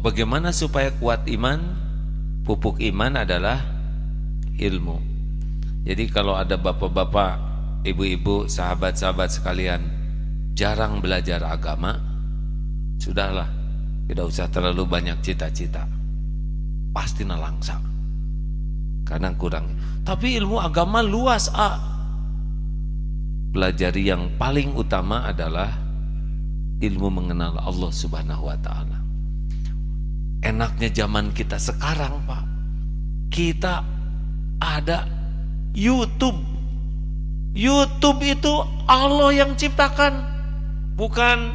Bagaimana supaya kuat iman? Pupuk iman adalah ilmu. Jadi kalau ada bapak-bapak, ibu-ibu, sahabat-sahabat sekalian jarang belajar agama, sudahlah, tidak usah terlalu banyak cita-cita, pasti nalangsa karena kurang. Tapi ilmu agama luas, pelajari yang paling utama adalah ilmu mengenal Allah Subhanahu wa ta'ala. Enaknya zaman kita sekarang, Pak, kita ada YouTube. YouTube itu Allah yang ciptakan, bukan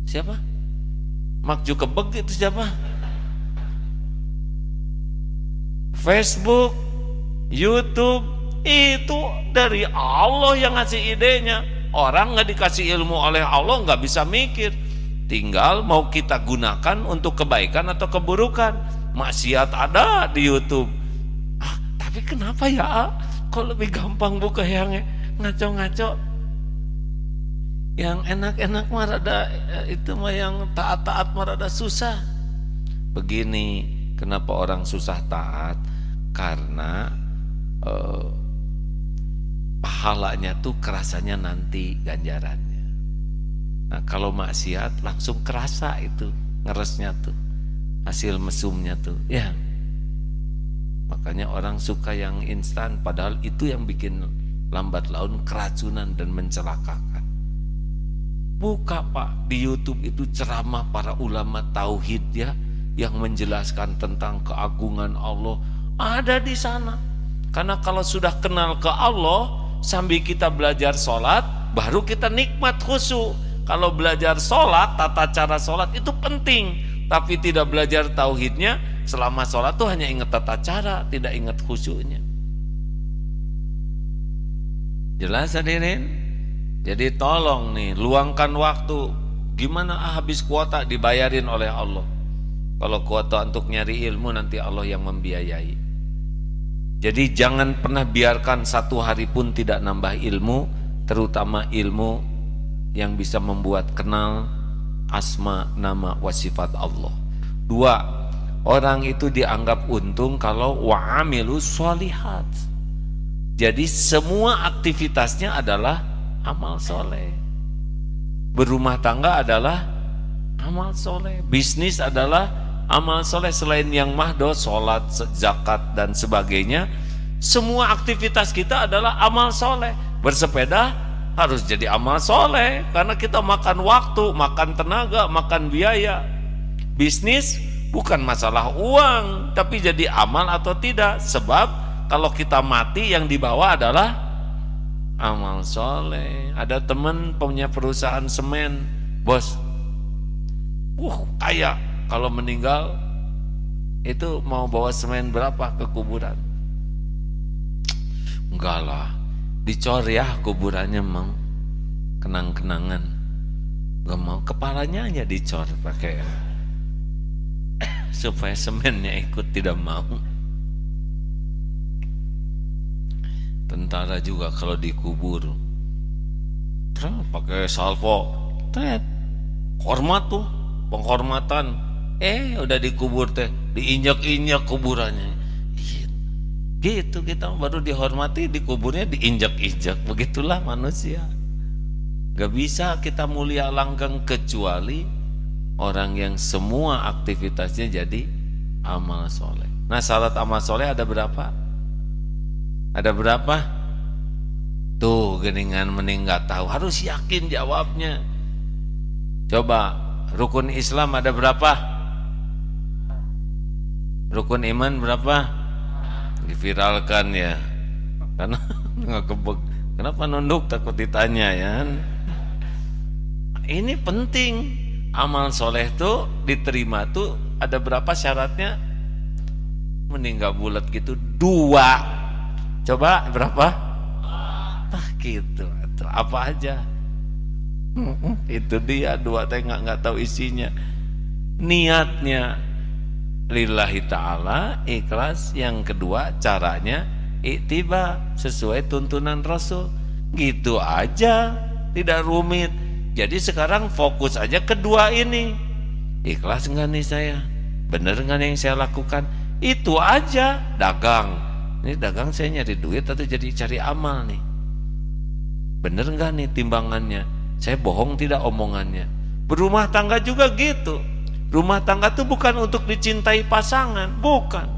siapa? Mark Zuckerberg itu siapa? Facebook, YouTube itu dari Allah yang ngasih idenya. Orang nggak dikasih ilmu oleh Allah nggak bisa mikir. Tinggal mau kita gunakan untuk kebaikan atau keburukan. Maksiat ada di YouTube. Tapi kenapa ya? Kok lebih gampang buka yang ngaco-ngaco? Yang enak-enak mah rada, itu mah yang taat-taat mah rada susah. Begini, kenapa orang susah taat? Karena pahalanya tuh kerasanya nanti ganjarannya. Nah, kalau maksiat langsung kerasa itu ngeresnya tuh, hasil mesumnya tuh, ya. Makanya orang suka yang instan, padahal itu yang bikin lambat laun keracunan dan mencelakakan. Buka, Pak, di YouTube itu ceramah para ulama tauhid ya, yang menjelaskan tentang keagungan Allah ada di sana. Karena kalau sudah kenal ke Allah, sambil kita belajar sholat, baru kita nikmat khusyuk. Kalau belajar sholat, tata cara sholat itu penting, tapi tidak belajar tauhidnya, selama sholat tuh hanya ingat tata cara, tidak ingat khusyuknya. Jelas hadirin? Jadi tolong nih, luangkan waktu. Gimana habis kuota dibayarin oleh Allah? Kalau kuota untuk nyari ilmu nanti Allah yang membiayai. Jadi jangan pernah biarkan satu hari pun tidak nambah ilmu, terutama ilmu yang bisa membuat kenal asma, nama, wa sifat Allah. 2, orang itu dianggap untung kalau wa'amilu sholihat. Jadi semua aktivitasnya adalah amal soleh. Berumah tangga adalah amal soleh. Bisnis adalah amal soleh. Selain yang mahdoh, sholat, zakat, dan sebagainya, semua aktivitas kita adalah amal soleh. Bersepeda harus jadi amal soleh, karena kita makan waktu, makan tenaga, makan biaya. Bisnis bukan masalah uang, tapi jadi amal atau tidak. Sebab kalau kita mati yang dibawa adalah amal soleh. Ada teman punya perusahaan semen, bos, kaya. Kalau meninggal itu mau bawa semen berapa ke kuburan? Enggak lah, dicor ya kuburannya, mau kenang-kenangan. Gak mau, kepalanya aja dicor pakai supaya semennya ikut, tidak mau. Tentara juga kalau dikubur pakai salvo, hormat tuh, penghormatan. Udah dikubur teh diinjak-injak kuburannya. Gitu, kita baru dihormati, dikuburnya diinjak-injak. Begitulah manusia. Gak bisa kita mulia langgeng kecuali orang yang semua aktivitasnya jadi amal soleh. Nah, syarat amal soleh ada berapa? Ada berapa? Tuh geningan mending gak tahu, harus yakin jawabnya. Coba, rukun Islam ada berapa? Rukun iman berapa? Diviralkan ya, karena nggak kebeg. Kenapa nunduk, takut ditanya ya. Ini penting, amal soleh tuh diterima tuh ada berapa syaratnya? Mending gak bulat gitu, 2. Coba berapa? Gitu, atau apa aja? Itu dia 2, teh nggak tahu isinya. Niatnya lillahi ta'ala, ikhlas. Yang kedua, caranya ittiba, sesuai tuntunan Rasul. Gitu aja, tidak rumit. Jadi sekarang fokus aja kedua ini. Ikhlas nggak nih saya? Bener nggak yang saya lakukan? Itu aja. Dagang, ini dagang saya nyari duit atau jadi cari amal nih? Bener nggak nih timbangannya? Saya bohong tidak omongannya? Berumah tangga juga gitu. Rumah tangga tuh bukan untuk dicintai pasangan, bukan.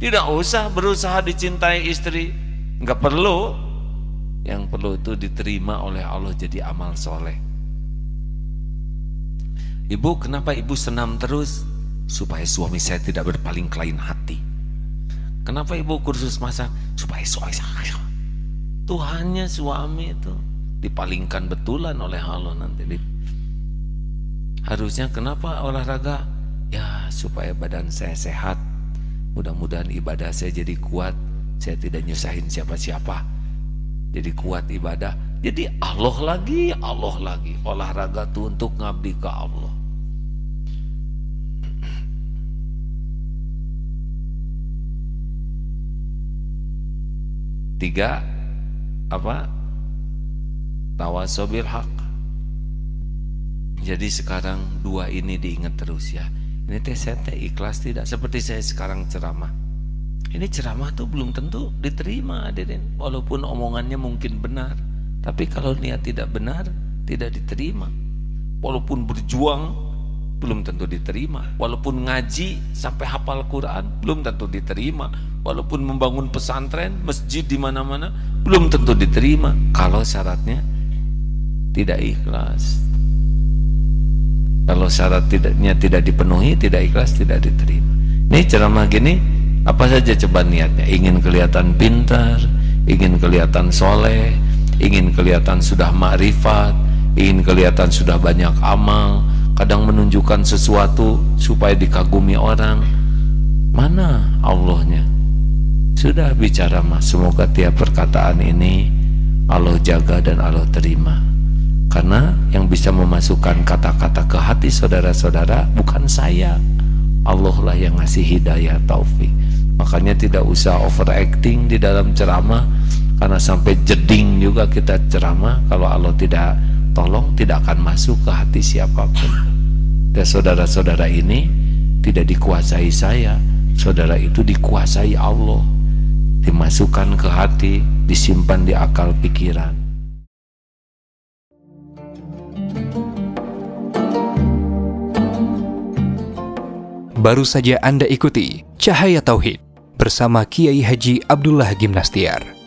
Tidak usah berusaha dicintai istri, nggak perlu. Yang perlu itu diterima oleh Allah jadi amal soleh. Ibu, kenapa ibu senam terus? Supaya suami saya tidak berpaling ke lain hati. Kenapa ibu kursus masak? Supaya suami saya, Tuhannya suami itu dipalingkan betulan oleh Allah nanti. Harusnya kenapa olahraga? Ya supaya badan saya sehat. Mudah-mudahan ibadah saya jadi kuat. Saya tidak nyusahin siapa-siapa. Jadi kuat ibadah. Jadi Allah lagi. Olahraga tuh untuk ngabdi ke Allah. Tiga, tawasobil haq. Jadi sekarang dua ini diingat terus ya. Ini saya ikhlas tidak? Seperti saya sekarang ceramah. Ini ceramah tuh belum tentu diterima, hadirin. Walaupun omongannya mungkin benar, tapi kalau niat tidak benar, tidak diterima. Walaupun berjuang, belum tentu diterima. Walaupun ngaji sampai hafal Quran, belum tentu diterima. Walaupun membangun pesantren, masjid di mana-mana, belum tentu diterima kalau syaratnya tidak ikhlas. Kalau syaratnya tidak dipenuhi, tidak ikhlas, tidak diterima. Ini ceramah gini, apa saja coba niatnya? Ingin kelihatan pintar, ingin kelihatan soleh, ingin kelihatan sudah makrifat, ingin kelihatan sudah banyak amal, kadang menunjukkan sesuatu supaya dikagumi orang. Mana Allahnya? Sudah bicara mas, semoga tiap perkataan ini Allah jaga dan Allah terima. Karena yang bisa memasukkan kata-kata ke hati saudara-saudara bukan saya, Allah lah yang ngasih hidayah taufik. Makanya tidak usah overacting di dalam ceramah, karena sampai jeding juga kita ceramah, kalau Allah tidak tolong tidak akan masuk ke hati siapapun. Dan saudara-saudara ini tidak dikuasai saya, saudara itu dikuasai Allah, dimasukkan ke hati, disimpan di akal pikiran. Baru saja Anda ikuti Cahaya Tauhid bersama Kiai Haji Abdullah Gimnastiar.